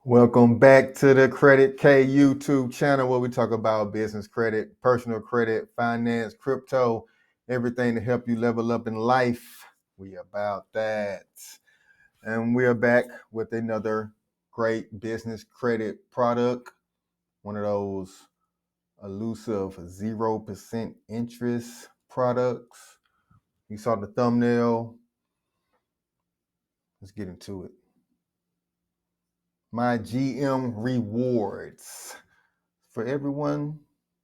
Welcome back to the Credit K YouTube channel where we talk about business credit, personal credit, finance, crypto, everything to help you level up in life. We about that. And we're back with another great business credit product, one of those elusive 0% interest products. You saw the thumbnail. Let's get into it. My GM rewards. For everyone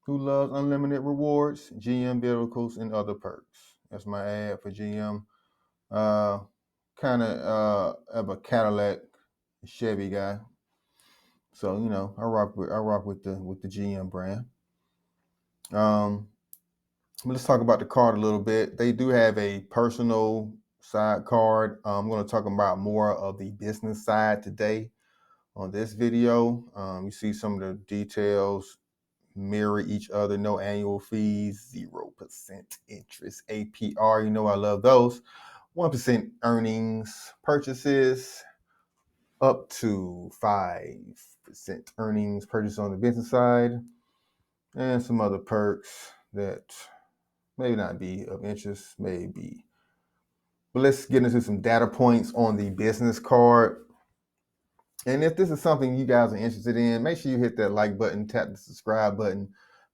who loves unlimited rewards, GM vehicles and other perks. That's my ad for GM. Kind of a Cadillac Chevy guy, so I rock with the GM brand. Let's talk about the card a little bit. They do have a personal side card. I'm going to talk about more of the business side today on this video. You see some of the details mirror each other, no annual fees, 0% interest, APR, I love those. 1% earnings purchases, up to 5% earnings purchase on the business side, and some other perks that may not be of interest, maybe. But let's get into some data points on the business card. And if this is something you guys are interested in, make sure you hit that like button, tap the subscribe button,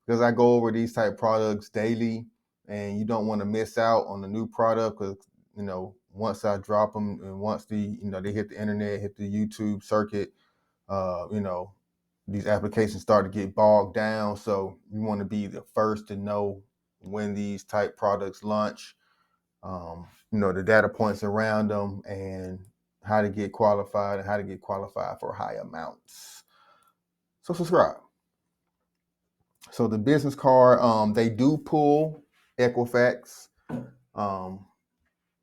because I go over these type products daily, and you don't want to miss out on the new product. Because once I drop them, and once they hit the internet, hit the YouTube circuit, these applications start to get bogged down. So you want to be the first to know when these type products launch. The data points around them and how to get qualified and how to get qualified for high amounts. So subscribe. So the business card, they do pull Equifax on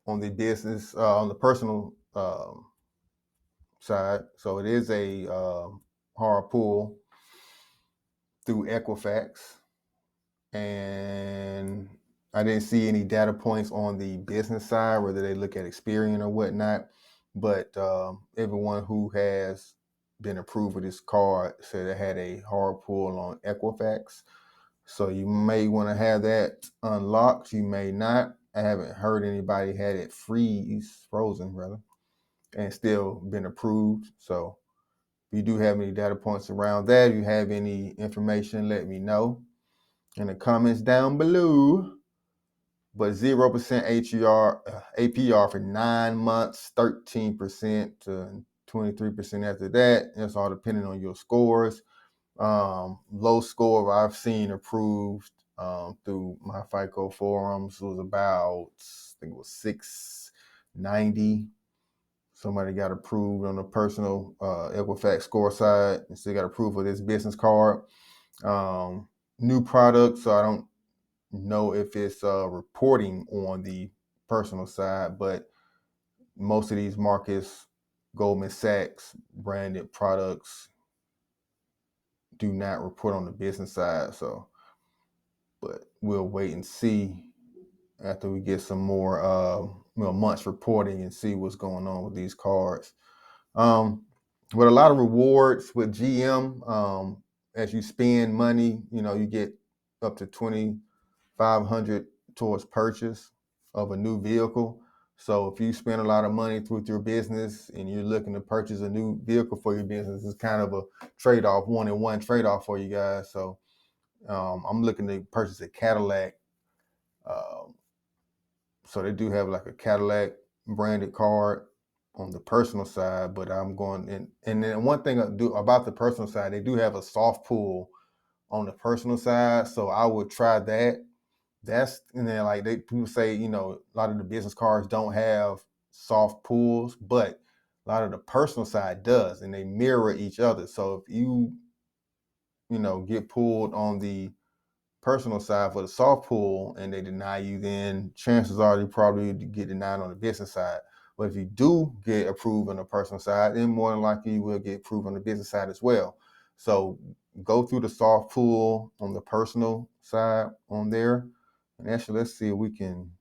the business, on the personal side. So it is a hard pull through Equifax. And I didn't see any data points on the business side, whether they look at Experian or whatnot. But everyone who has been approved with this card said it had a hard pull on Equifax. So you may want to have that unlocked. You may not. I haven't heard anybody had it frozen rather, and still been approved. So if you do have any data points around that, if you have any information, let me know in the comments down below. But 0% APR for 9 months, 13% to 23% after that. It's all depending on your scores. Low score I've seen approved through my FICO forums was about, I think it was 690. Somebody got approved on the personal Equifax score side and still got approved for this business card. New product, so I don't know if it's reporting on the personal side, but most of these markets, Goldman Sachs branded products, do not report on the business side. So, but we'll wait and see after we get some more months reporting and see what's going on with these cards. With a lot of rewards with GM, as you spend money, you get up to $2,500 towards purchase of a new vehicle. So if you spend a lot of money with your business and you're looking to purchase a new vehicle for your business, it's kind of a trade-off, one-in-one trade-off for you guys. So I'm looking to purchase a Cadillac. So they do have like a Cadillac branded card on the personal side, but I'm going in. And then one thing I do about the personal side, they do have a soft pull on the personal side. So I would try that. That's, and then like people say, a lot of the business cards don't have soft pulls, but a lot of the personal side does, and they mirror each other. So if you get pulled on the personal side for the soft pull and they deny you, then chances are you probably get denied on the business side. But if you do get approved on the personal side, then more than likely you will get approved on the business side as well. So go through the soft pull on the personal side on there. And actually, let's see if we can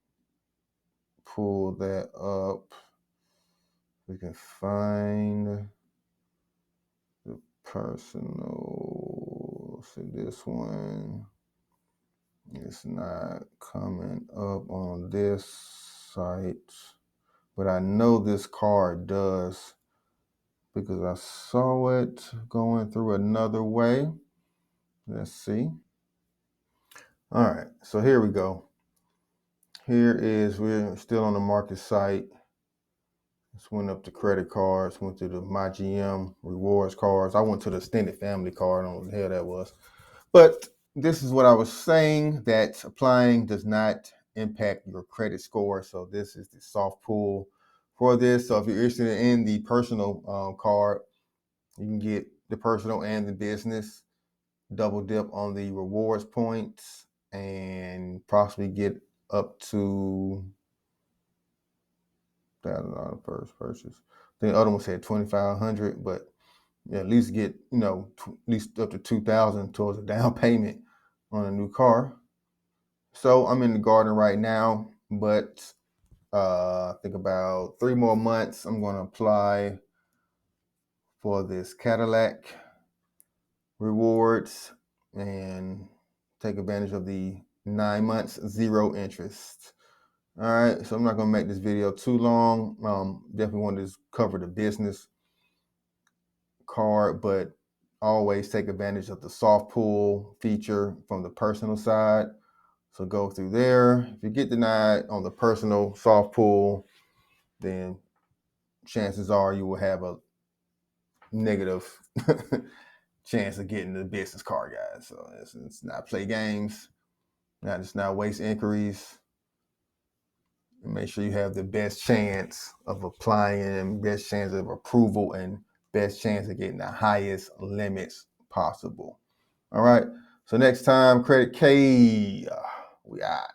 pull that up. We can find personal. Let's see, this one. It's not coming up on this site, but I know this card does because I saw it going through another way. Let's see. All right, so here we go. We're still on the market site. Just went up to credit cards, went to the MyGM rewards cards. I went to the extended family card. I don't know what the hell that was. But this is what I was saying, that applying does not impact your credit score. So this is the soft pull for this. So if you're interested in the personal card, you can get the personal and the business, double dip on the rewards points, and possibly get up to $1,000 first purchase. The other one said 2,500, but at least get at least up to 2,000 towards a down payment on a new car. So I'm in the garden right now, but I think about 3 more months I'm going to apply for this Cadillac rewards and take advantage of the 9 months 0 interest. All right, so I'm not going to make this video too long. Definitely want to cover the business card, but always take advantage of the soft pull feature from the personal side. So go through there. If you get denied on the personal soft pull, then chances are you will have a negative chance of getting the business card, guys. So it's not play games, it's not waste inquiries. And make sure you have the best chance of applying, best chance of approval, and best chance of getting the highest limits possible. All right. So next time, Credit K, we out.